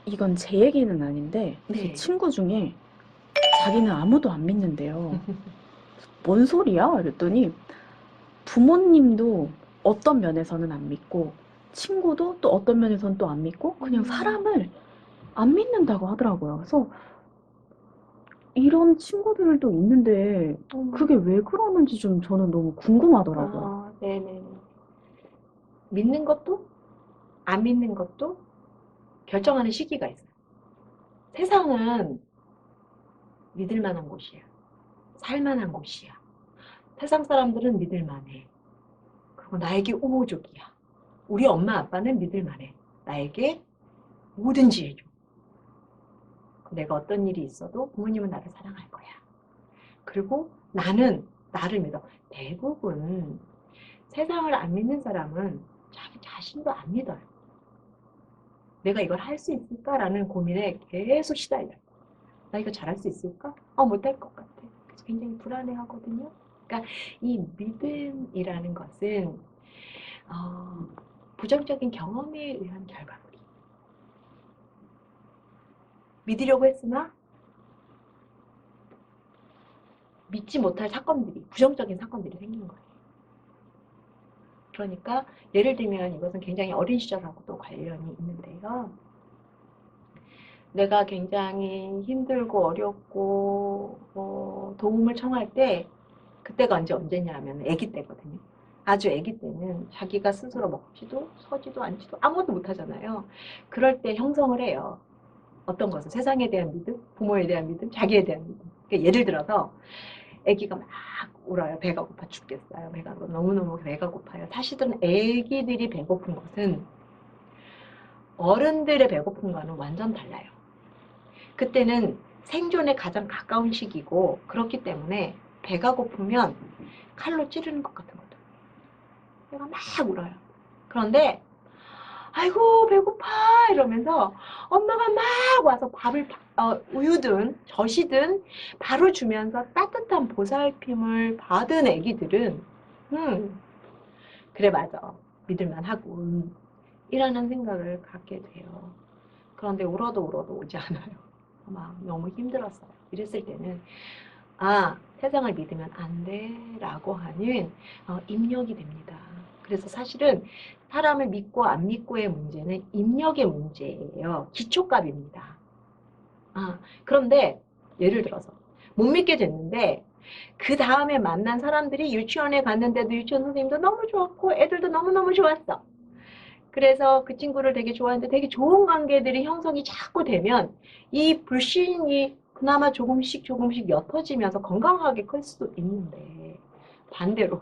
이건 제 얘기는 아닌데 제 네. 친구 중에 자기는 아무도 안 믿는데요. 뭔 소리야? 이랬더니 부모님도 어떤 면에서는 안 믿고 친구도 또 어떤 면에서는 또 안 믿고 그냥 사람을 안 믿는다고 하더라고요. 그래서 이런 친구들도 있는데 그게 왜 그러는지 좀 저는 너무 궁금하더라고요. 네네. 믿는 것도 안 믿는 것도 결정하는 시기가 있어요. 세상은 믿을 만한 곳이야. 살 만한 곳이야. 세상 사람들은 믿을 만해. 그리고 나에게 우호적이야. 우리 엄마 아빠는 믿을 만해. 나에게 뭐든지 해줘. 내가 어떤 일이 있어도 부모님은 나를 사랑할 거야. 그리고 나는 나를 믿어. 대부분 세상을 안 믿는 사람은 자기 자신도 안 믿어요. 내가 이걸 할 수 있을까라는 고민에 계속 시달려요. 나 이거 잘할 수 있을까? 못할 것 같아. 그래서 굉장히 불안해하거든요. 그러니까 이 믿음이라는 것은 부정적인 경험에 의한 결과물이. 믿으려고 했으나 믿지 못할 사건들이, 부정적인 사건들이 생긴 거예요. 그러니까 예를 들면 이것은 굉장히 어린 시절하고도 관련이 있는데요. 내가 굉장히 힘들고 어렵고 도움을 청할 때 그때가 언제냐면 아기 때거든요. 아주 아기 때는 자기가 스스로 먹지도 서지도 앉지도 아무것도 못하잖아요. 그럴 때 형성을 해요. 어떤 것은 세상에 대한 믿음, 부모에 대한 믿음, 자기에 대한 믿음. 그러니까 예를 들어서 아기가 막 울어요. 배가 고파 죽겠어요. 배가 너무너무 배가 고파요. 사실은 아기들이 배고픈 것은 어른들의 배고픔과는 완전 달라요. 그때는 생존에 가장 가까운 시기고 그렇기 때문에 배가 고프면 칼로 찌르는 것 같은 거죠. 배가 막 울어요. 그런데 아이고 배고파 이러면서 엄마가 막 와서 밥을 우유든 젖이든 바로 주면서 따뜻한 보살핌을 받은 애기들은 그래 맞아 믿을만 하군 이라는 생각을 갖게 돼요. 그런데 울어도 오지 않아요. 막 너무 힘들었어요. 이랬을 때는 세상을 믿으면 안 돼라고 하는 입력이 됩니다. 그래서 사실은 사람을 믿고 안 믿고의 문제는 입력의 문제예요. 기초값입니다. 그런데 예를 들어서 못 믿게 됐는데 그 다음에 만난 사람들이 유치원에 갔는데도 유치원 선생님도 너무 좋았고 애들도 너무너무 좋았어. 그래서 그 친구를 되게 좋아하는데 되게 좋은 관계들이 형성이 자꾸 되면 이 불신이 그나마 조금씩 옅어지면서 건강하게 클 수도 있는데 반대로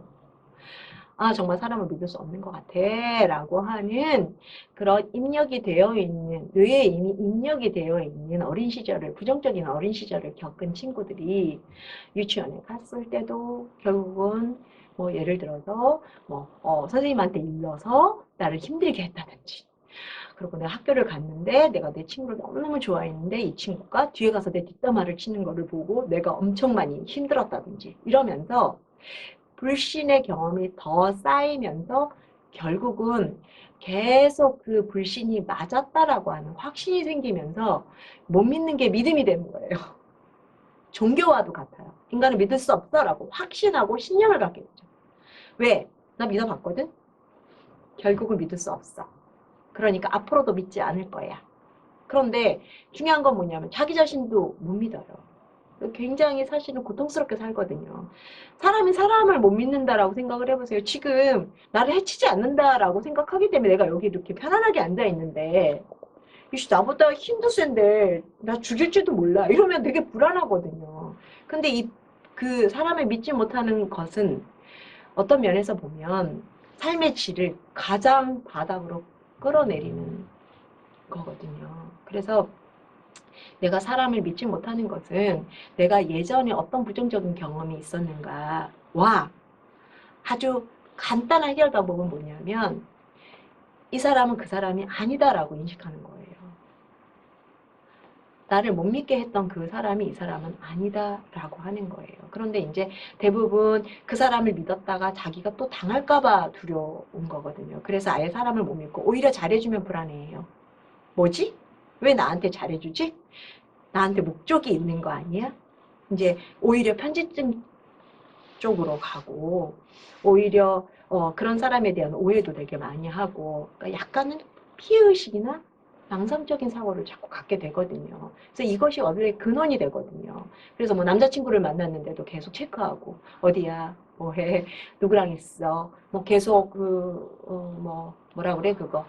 정말 사람을 믿을 수 없는 것 같아 라고 하는 그런 입력이 되어 있는 뇌에 이미 입력이 되어 있는 어린 시절을 부정적인 어린 시절을 겪은 친구들이 유치원에 갔을 때도 결국은 뭐 예를 들어서 선생님한테 일러서 나를 힘들게 했다든지 그리고 내가 학교를 갔는데 내가 내 친구를 너무너무 좋아했는데 이 친구가 뒤에 가서 내 뒷담화를 치는 거를 보고 내가 엄청 많이 힘들었다든지 이러면서 불신의 경험이 더 쌓이면서 결국은 계속 그 불신이 맞았다라고 하는 확신이 생기면서 못 믿는 게 믿음이 되는 거예요. 종교와도 같아요. 인간을 믿을 수 없어라고 확신하고 신념을 갖게 되죠. 왜? 나 믿어봤거든? 결국은 믿을 수 없어. 그러니까 앞으로도 믿지 않을 거야. 그런데 중요한 건 뭐냐면 자기 자신도 못 믿어요. 굉장히 사실은 고통스럽게 살거든요. 사람이 사람을 못 믿는다라고 생각을 해보세요. 지금 나를 해치지 않는다라고 생각하기 때문에 내가 여기 이렇게 편안하게 앉아있는데 이씨 나보다 힘도 센데 나 죽일지도 몰라 이러면 되게 불안하거든요. 근데 그 사람을 믿지 못하는 것은 어떤 면에서 보면 삶의 질을 가장 바닥으로 끌어내리는 거거든요. 그래서 내가 사람을 믿지 못하는 것은 내가 예전에 어떤 부정적인 경험이 있었는가와 아주 간단한 해결 방법은 뭐냐면 이 사람은 그 사람이 아니다라고 인식하는 거예요. 나를 못 믿게 했던 그 사람이 이 사람은 아니다라고 하는 거예요. 그런데 이제 대부분 그 사람을 믿었다가 자기가 또 당할까봐 두려운 거거든요. 그래서 아예 사람을 못 믿고 오히려 잘해주면 불안해해요. 뭐지? 왜 나한테 잘해주지? 나한테 목적이 있는 거 아니야? 이제 오히려 편집증 쪽으로 가고 오히려 그런 사람에 대한 오해도 되게 많이 하고 그러니까 약간은 피해의식이나 망상적인 사고를 자꾸 갖게 되거든요. 그래서 이것이 원래 근원이 되거든요. 그래서 뭐 남자친구를 만났는데도 계속 체크하고 어디야, 뭐해, 누구랑 있어, 뭐 계속 뭐라 그래 그거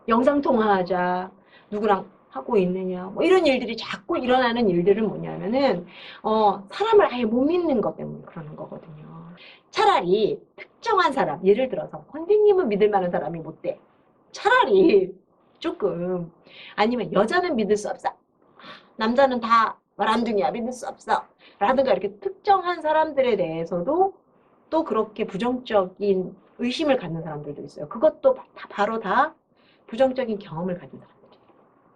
영상 통화하자, 누구랑 하고 있느냐, 뭐 이런 일들이 자꾸 일어나는 일들은 뭐냐면은 사람을 아예 못 믿는 것 때문에 그러는 거거든요. 차라리 특정한 사람, 예를 들어서 선생님은 믿을 만한 사람이 못 돼. 차라리 조금 아니면 여자는 믿을 수 없어. 남자는 다 말안둥이야. 믿을 수 없어. 라든가 이렇게 특정한 사람들에 대해서도 또 그렇게 부정적인 의심을 갖는 사람들도 있어요. 그것도 바로 다 부정적인 경험을 가진 사람들이에요.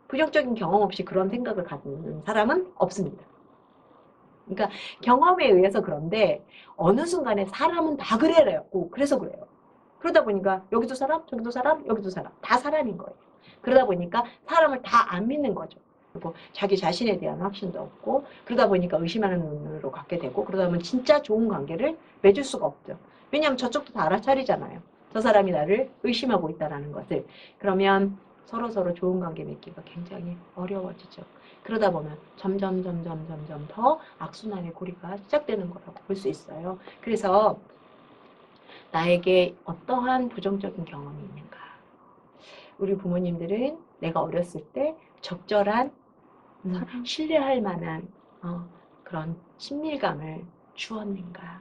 부정적인 경험 없이 그런 생각을 가지는 사람은 없습니다. 그러니까 경험에 의해서 그런데 어느 순간에 사람은 다 그래요. 그래서 그래요. 그러다 보니까 여기도 사람, 저기도 사람, 여기도 사람. 다 사람인 거예요. 그러다 보니까 사람을 다 안 믿는 거죠. 그리고 자기 자신에 대한 확신도 없고 그러다 보니까 의심하는 눈으로 갖게 되고 그러다 보면 진짜 좋은 관계를 맺을 수가 없죠. 왜냐하면 저쪽도 다 알아차리잖아요. 저 사람이 나를 의심하고 있다는 것을. 그러면 서로서로 좋은 관계 맺기가 굉장히 어려워지죠. 그러다 보면 점점 더 악순환의 고리가 시작되는 거라고 볼 수 있어요. 그래서 나에게 어떠한 부정적인 경험이 있는가? 우리 부모님들은 내가 어렸을 때 적절한 신뢰할 만한 그런 친밀감을 주었는가?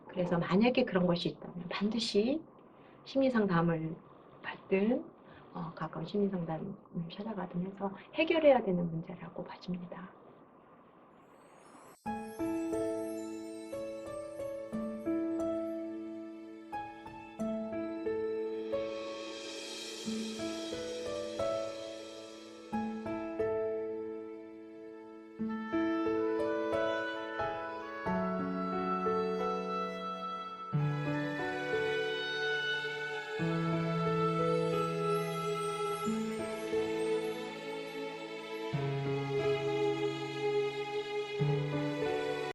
그래서 만약에 그런 것이 있다면 반드시 심리상담을 받든 가까운 심리상담을 찾아가든 해서 해결해야 되는 문제라고 봐집니다.